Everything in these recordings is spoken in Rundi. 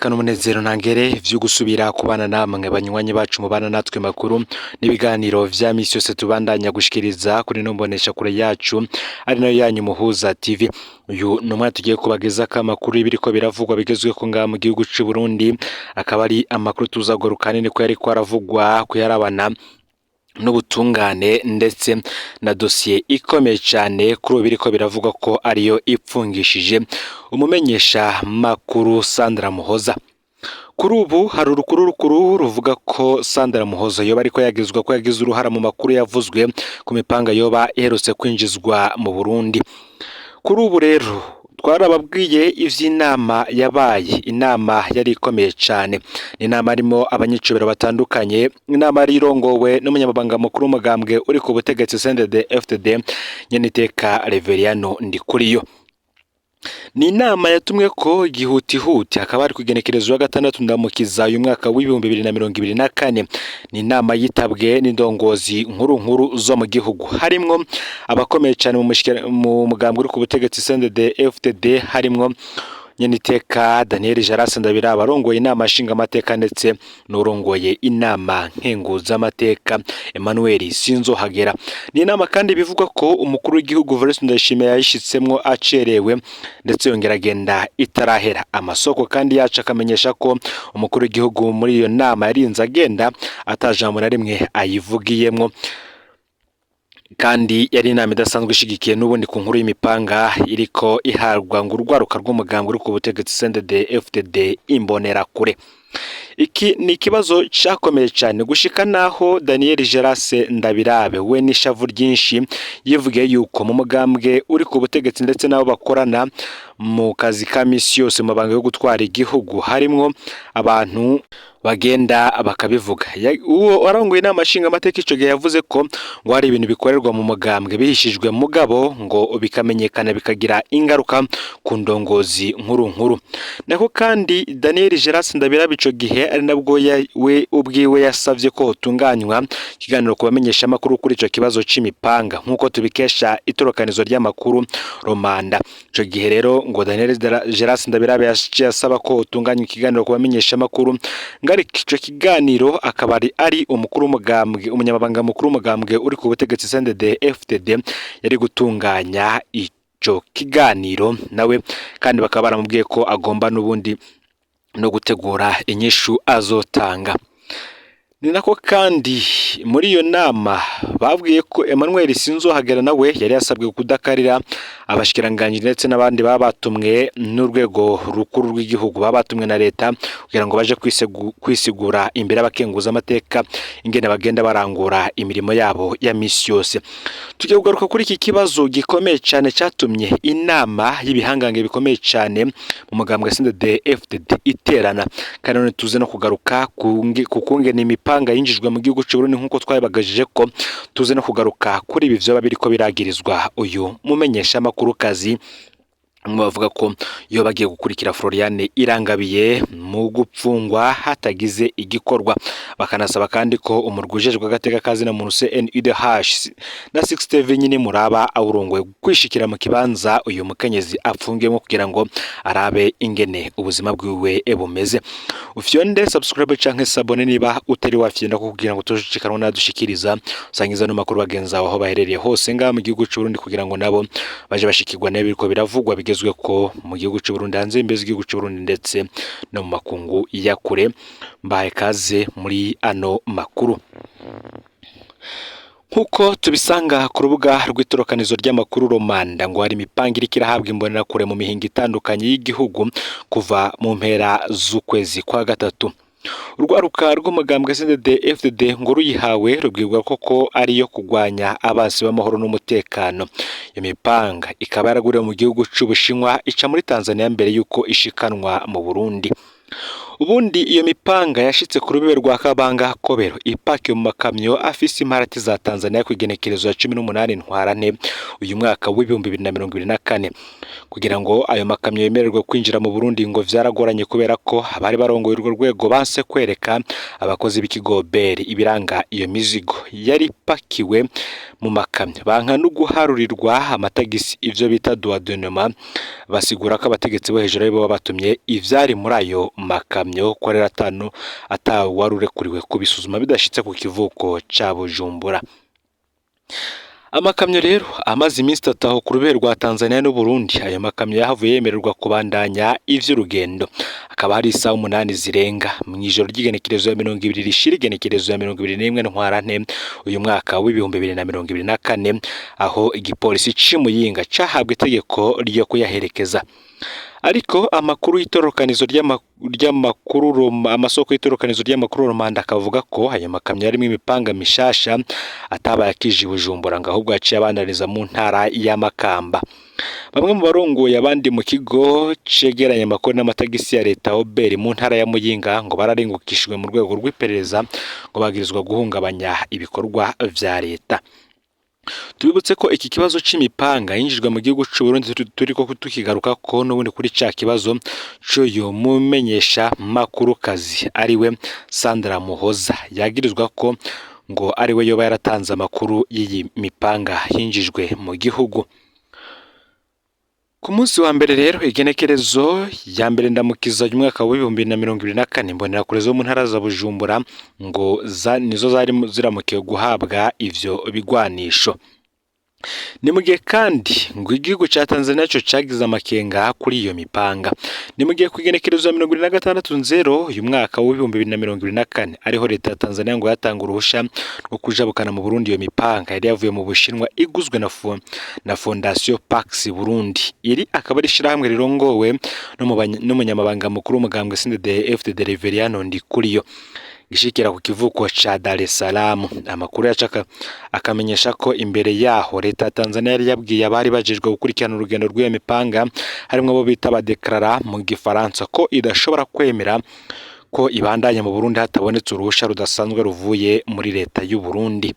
iteka n'umunezero ntangere vyo gusubira kubana namwe banywanyi bacu mubana natwe makuru n'ibiganiro vya misi yose tubandanya gushikiriza kuri nombonesha kure yacu ari nayo yanyu Muhuza TV. Uyu numwe tugiye kubageza ka makuru ibiriko biravugwa bigezwe ko nga mu gihugu c'u Burundi, akaba ari amakuru tuzagorukane ni ko yari kwaravugwa kuyarabana n'ubutungane ndetse na dosiye ikomeye cyane kuri ubu biriko biravuga ko ariyo ipfungishije umumenyesha makuru Sandra Muhoza. Kuri ubu hari urukuru ruvuga ko Sandra Muhoza yoba ariko yagizwa ko yagize uruhara mu makuru yavuzwe ku mipanga yoba iherutse kwinjizwa mu Burundi. Kuri ubu rero twarababwiye ivy'inama yabaye, inama yari ikomeye cyane. Inama arimo abanyicubero batandukanye, inama yari irongowe n'umunyamabanga mukuru w'umugambwe uri ku butegetsi CNDD-FDD Nyeniteka Reveriyano Ndikuriyo. Ni inama yatumwe ko gihutihuti, akaba ari kugenekerezwa gatandatu ndamukiza uyu mwaka w'ibihumbi 2024. Ni inama yitabwe n'indongozi nkuru zo mu gihugu, harimwo abakomeye cyane mu mugambwe uri ku butegetsi CNDD-FDD, harimwo Nyeniteka Daniel Jarase Ndabira barongoye inama nshinga amateka ndetse n'urongoye inama nkenguza amateka Emmanuel Sinzohagera. Ni inama kandi bivugwa ko umukuru w'igihugu Evariste Ndayishimiye yayishitsemwo acerewe ndetse yongera agenda itarahera. Amasoko kandi yacu akamenyesha ko umukuru w'igihugu muri iyo nama yarinze agenda atajambo na rimwe ayivugiyemwo, kandi yari inama idasanzwe ishigikiye n'ubundi ku nkuru y'imipanga iriko iharwa ngo urwaruka rw'umugambwe uri ku butegetsi CNDD-FDD Imbonerakure. Iki ni ikibazo cyakomeye cyane gushika naho Daniel Jarase Ndabirabe we n'ishavu ryinshi yivugiye yuko mu mugambwe uri ku butegetsi ndetse nabo bakorana mu kazi ka misi yose mu banga yo gutwara igihugu harimwo abantu bagenda bakabivuga. Uwo arongoye inama nshinga amateka ico gihe yavuze ko ngo hari ibintu bikorerwa mu mugambwe bihishijwe mugabo ngo bikamenyekana bikagira ingaruka ku ndongozi nkuru. Nako kandi Daniel Jarase Ndabirabe ico gihe ari nabwo we ubwiwe yasavye ko hotunganywa ikiganiro kubamenyesha amakuru kuri ico kibazo c'imipanga nkuko tubikesha itorokanizo ry'amakuru Romanda. Ico gihe rero ngo Daniel Jarase Ndabirabe yasaba ko hotunganywa ikiganiro kubamenyesha amakuru, ngari ico kiganiro akaba ari umukuru w'umugambwe umunyamabanga mukuru w'umugambwe uri ku butegetsi CNDD-FDD yari gutunganya ico kiganiro nawe, kandi bakaba baramubwiye ko agomba n'ubundi no gutegura inyishu azotanga. Ni nako kandi muri iyo nama babwiye ko Emmanuel Sinzohagera nawe yari yasabwe kudakarira abashikiranganje ndetse n'abandi babatumwe n'urwego rukuru rw'igihugu babatumwe na leta kugira ngo baje kwisigura imbere abakenguza amateka ingene bagenda barangura imirimo yabo ya misi yose. Tugiye kugaruka kuri iki kibazo gikomeye cyane cyatumye inama y'ibihangange bikomeye cyane mu mugambwe CNDD-FDD iterana, kandi none tuze no kugaruka kungene imipanga yinjijwe mu gihugu cy'u Burundi nkuko twabagajije ko tuze no kugaruka kuri ibi vyo babiriko biragirizwa uyu mumenyesha makuru kazi bavuga ko iyo bagiye gukurikira Floriane Irangabiye mu gupfungwa hatagize igikorwa. Bakanasaba kandi ko umurwujejwe agateka kazi na muntu CNUDH na 6TV nyine muraba awurongoye kwishikira mu kibanza uyu mukenyezi apfungiyemo kugira ngo arabe ingene ubuzima bwiwe bumeze. Ufyonde subscribe canke sabone niba utari wafyenda ko kugira ngo tujicikanwa nadushikiriza usangiza no makuru bagenza aho baherereye hose nga mu gihugu cy'u Burundi kugira ngo nabo baje bashikirwa n'ibiriko biravugwa bigezwe ko mu gihugu cy'u Burundi hanze imbeze igihugu cy'u Burundi ndetse no mu makungu ya kure. Mbaye kaze muri ano makuru. Nkuko tubisanga ku rubuga rw'itorokanizo ry'amakuru Romanda ngo hari imipanga iriko irahabwa imbonerakure mu mihingo itandukanye y'igihugu kuva mu mpera z'ukwezi kwa gatatu. Urwaruka rw'umugambwe CNDD-FDD ngo ruyihawe rubwirwa ko ariyo kugwanya abansi b'amahoro n'umutekano. Imipanga ikaba yaraguriwe mu gihugu c'Ubushinwa ica muri Tanzania mbere yuko ishikanwa mu Burundi. Ubundi iyo mipanga yashitse ku rubibe rwa Kabanga Kobero ipakiye mu makamyo afise imparati za Tanzania ku igenekerezo ya 18 Ntwarante uyu mwaka w'ibihumbi 2024 kugira ngo ayo makamyo yemererwe kwinjira mu Burundi ngo vyaragoranye kubera ko abari barongoye urwo rwego banse kwereka abakozi b'ikigo BOB ibiranga iyo mizigo yari pakiwe mu makamyo banka no guharurirwa amatagisi ivyo bita douanement basigura ko abategetsi bo hejuru aribo babatumye ivyari muri ayo makamyo korera atanu atawarurekuriwe kubisuzuma bidashitse ku kivuko ca Bujumbura. Amakamyo rero amaze iminsi ataho ku rubere rwa Tanzania n'u Burundi ayo makamyo yahavuye yemererwa kubandanya ivy'urugendo akaba hari isaha 8 zirenga mu ijoro ry'igenekerezo ya 20 rishira igenekerezo ya 21 Ntwarante uyu mwaka w'ibihumbi 2024 aho igipolisi c'Imuyinga cahabwe itegeko ryo kuyaherekeza. Ariko amakuru y'itorokanizo ry'amakuru amasoko y'itorokanizo ry'amakuru Rwanda akavuga ko aya makamyo yarimo imipanga mishasha atabaye akije Bujumbura ngo ahubwo yaciye abandaniza mu ntara ya Makamba. Bamwe mu barongoye abandi mu kigo cegeranya amakuru n'amatagisi ya leta BOB mu ntara ya Muyinga ngo bararengukishijwe mu rwego rw'iperereza ngo bagirizwa guhungabanya ibikorwa vya leta. Tubibutse ko iki kibazo c'imipanga yinjijwe mu gihugu c'u Burundi turiko tukigaruka ko n'ubundi kuri ca kibazo c'uyu mumenyesha makuru kazi ariwe Sandra Muhoza yagirizwa ko ngo ariwe yoba yaratanze amakuru y'iyi mipanga yinjijwe mu gihugu. Ku munsi wa mbere rero igenekerezo ya mbere ndamukiza y'umwaka w'ibihumbi 2024 mbonera kure zo mu ntara za Bujumbura ngo nizo zari ziramukiye guhabwa ivyo bigwanisho. Ni mugihe kandi ngo igihugu ca Tanzania cyo cagize amakenga kuri iyo mipanga. Ni mugihe kugenekerezo ya 2026 uyu mwaka w'ibihumbi 2024 ariho leta ya Tanzania ngo yatanga uruhusha rwo kujabukana mu Burundi iyo mipanga yari yavuye mu Bushinwa iguzwe na Fondation Pax Burundi. Iri akaba ari shirahamwe rirongowe n'umunyamabanga mukuru w'umugambwe CNDD-FDD Reveriyano Ndikuriyo gishikira ku kivuko cha Dar es Salaam. Amakuru yacaka akamenyesha ko imbere yaho leta ya Tanzania yari yabwiye abari bajejwe gukurikirana urugendo rw'iyo mipanga harimo abo bita abadeklara mu Gifaransa ko idashobora kwemera ko ibandanya mu Burundi hatabonetse uruhusha rudasanzwe ruvuye muri leta y'u Burundi.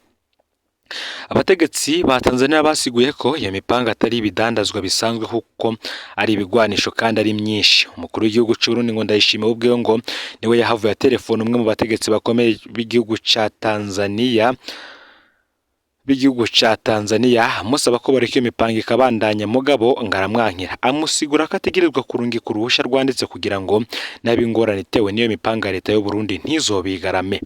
Abategetsi ba Tanzania basiguye ko iyo mipanga atari ibidandazwa bisanzwe kuko ari ibigwanisho kandi ari myinshi. Umukuru w'igihugu c'u Burundi ngo ndayishimiye ubwe ngo niwe yahavuye telefone umwe mu bategetsi bakomeye b'igihugu ca Tanzania amusaba ko bareka iyo mipanga ikabandanya mugabo ngaramwankira amusigura ko ategerezwa kurungika uruhusha rwanditse kugira ngo nabingorane itewe niyo mipanga leta y'u Burundi ntizobigarame.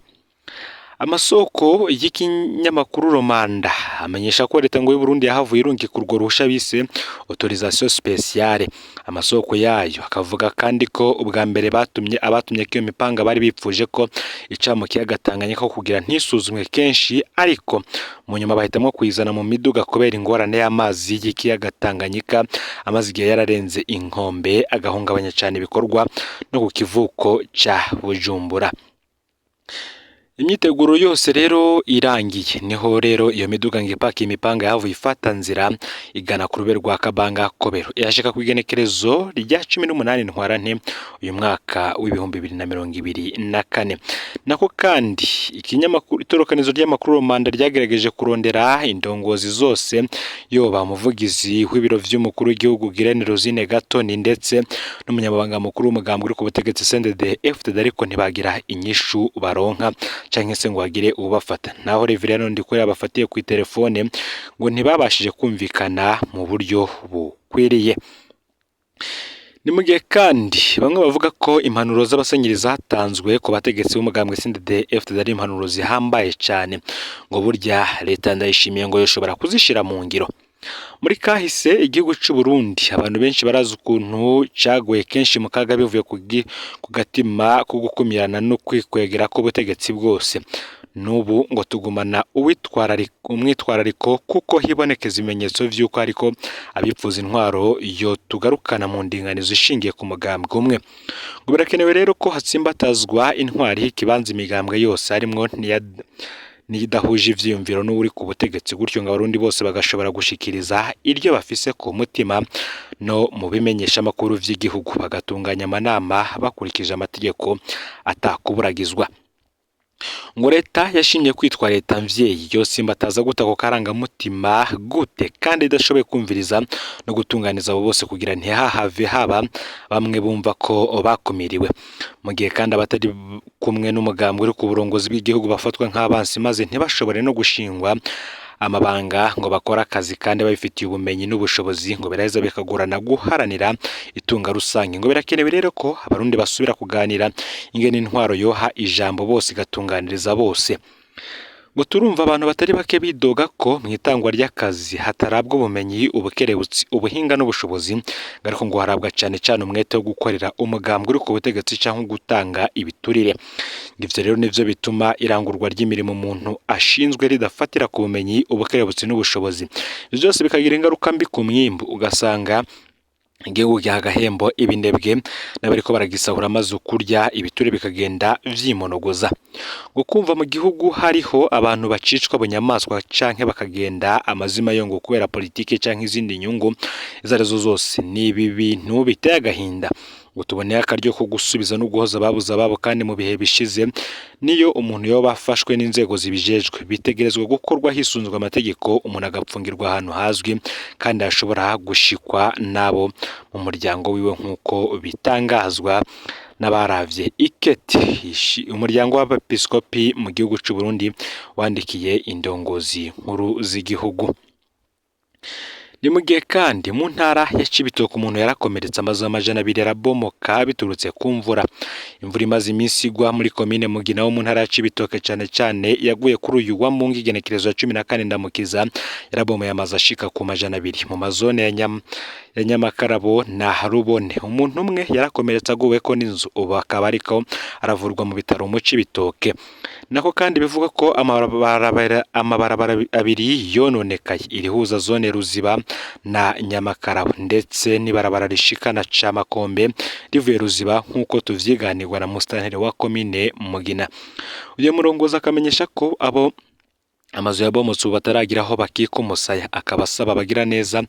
Amasoko y'ikinyamakuru Romanda amenyesha ko leta ngo y'u Burundi yahavuye irungika urwo ruhusha bise autorisation spéciale. Amasoko yayo akavuga kandi ko ubwa mbere abatumye ko iyo mipanga bari bipfuje ko ica mu kiyaga Tanganyika kugira ntisuzumwe kenshi ariko mu nyuma bahitamo kuyizana mu miduga kubera ingorane y'amazi y'ikiyaga Tanganyika amazi igihe yararenze inkombe agahungabanya cyane ibikorwa no ku kivuko ca Bujumbura. Imyiteguro yose rero irangiye niho rero iyo miduga ngipaka imipanga yavuye ifata nzira igana ku rubere rwa Kabanga Kobero yashika ku igenekerezo rya 18 Ntwarante uyu mwaka w'ibihumbi 2024. Nako kandi ikinyamakuru itorokanizo ry'amakuru Rwanda ryagerageje kurondera indongozi zose yoba umuvugizi w'ibiro vy'umukuru w'igihugu Girene Rosine Gatoni ndetse n'umunyamabanga mukuru w'umugambwe uri ku butegetsi CNDD-FDD ariko ntibagira inyishu baronka canke se ngo agire ubafata. Naho Reveriyano Ndikuriyo abafatiye ku telefone ngo ntibabashije kumvikana mu buryo bukwiriye. Ni mugihe kandi bamwe bavuga ko impanuro z'abasenyeri zatanzwe ku bategetsi b'umugambwe CNDD-FDD ari impanuro zihambaye cyane ngo burya leta ndayishimiye ngo yoshobora kuzishira mu ngiro. Muri kahise igihugu c'u Burundi abantu benshi barazi ukuntu cagoye kenshi mu kaga bivuye ku gatima ko gukumirana no kwikwegera ko butegetsi bwose. Nubu ngo tugumana umwitwarariko kuko hibonekeza ibimenyetso vy'uko ariko abipfuza intwaro yo tugarukana mu ndinganizo ishingiye ku mugambwe umwe. Ngo birakenewe rero ko hatsimbatazwa intwari ikibanza imigambwe yose harimwo n'idahuje ivyiyumviro n'uri ku butegetsi, gutyo ngo abarundi bose bagashobora gushikiriza iryo bafise ku mutima no mu bimenyesha amakuru vy'igihugu, bagatunganya amanama bakurikije amategeko atakuburagizwa. Ngo leta yashimye kwitwa leta mvyeyi yose imbataza guta ko karangamutima gute kandi idashoboye kumviriza no gutunganiza abo bose kugira ntihahave haba bamwe bumva ko bakumiriwe, mu gihe kandi abatari kumwe n'umugambwe uri ku burongozi bw'igihugu bafatwa nk'abansi maze ntibashobore no gushingwa amabanga ngo bakora akazi kandi babifitiye ubumenyi n'ubushobozi, ngo biraheza bikagorana guharanira itunga rusange. Ngo birakenewe rero ko abarundi basubira kuganira ingene intwaro yoha ijambo bose igatunganiriza bose. Ngo turumva abantu batari bake bidoga ko mu itangwa ry'akazi hatarabwa ubumenyi, ubukerebutsi, ubuhinga n'ubushobozi, ariko ngo harabwa cyane cyane umwete wo gukorera umugambwe uri ku butegetsi cyangwa gutanga ibiturire. Ivyo rero nivyo bituma irangurwa ry'imirimo umuntu ashinzwe ridafatira ku bumenyi, ubukerebutsi n'ubushobozi. Ivyo byose bikagira ingaruka mbi ku mwimbu, ugasanga igihugu gihagahembo ibinebwe n'abariko baragisahura amaze kurya ibiture bikagenda vyimonogoza. Gukumva mu gihugu hariho abantu bacicwa bunyamaswa canke bakagenda amazima yongo kubera politike canke izindi nyungu izarizo zose, ni ibi bintu biteye agahinda. Ngo tuboneye akaryo ko gusubiza no guhoza ababuze ababo kandi mu bihe bishize niyo umuntu yoba afashwe n'inzego zibijejwe bitegerezwa gukorwa hisunzwe amategeko, umuntu agapfungirwa ahantu hazwi kandi ashobora gushikwa nabo mu muryango wiwe nk'uko bitangazwa n'abaravye iketi. Umuryango w'abepiskopi mu gihugu c'u Burundi wandikiye indongozi nkuru z'igihugu. Ni mu gihe kandi mu ntara ya Cibitoke umuntu yarakomeretse amazu amajana 2 arabomoka biturutse ku mvura. Imvura imaze iminsi igwa muri komine Mugina wo mu ntara ya Cibitoke cyane cyane yaguye kuri uyu wa Mungu igenekerezo ya 14 Ndamukiza, yarabomoye amazu ashika ku majana 2 mu mazone ya Nyamakarabo na Harubone. Umuntu umwe yarakomeretse aguwe ko n'inzu, ubu akaba ariko aravurwa mu bitaro mu Cibitoke. Nako kandi bivuga ko amabarabara abiri yononekaye irihuza zone Ruziba na Nyamakarabo ndetse n'ibarabara rishikana Camakombe rivuye Ruziba nk'uko tuvyiganirwa na musitanteri wa komine Mugina. Uyu murongozi akamenyesha ko abo amazu yabomotse bataragira aho bakika umusaya, akabasaba bagira neza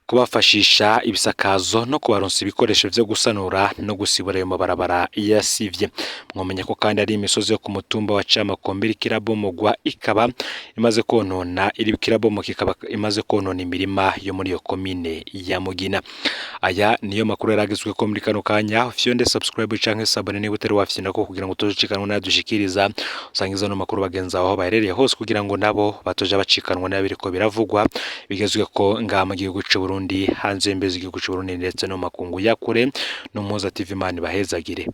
kubafashisha ibisakazo no kubaronsa ibikoresho vyo gusanura no gusibura ayo mabarabara yasivye. Mwomenya ko kandi ari imisozi yo ku mutumba wa Camakombe ikirabomogwa ikaba imaze konona ikaba imaze konona imirima yo muri yo komine ya Mugina. Aya niyo makuru yaragizwe ko muri kano kanya. Fyonde subscribe canke sabone niba utari wafyina ko kugira ngo tuzocikanwe n'adushikiriza usangiza no makuru bagenza aho baherereye hose kugira ngo nabo batoja bacikanwa n'abiriko biravugwa bigezwe ko ngama gihugu c'u Burundi hanze imbezi igihugu c'u Burundi ndetse no makungu ya kure no Mpuza TV Imana bahezagire.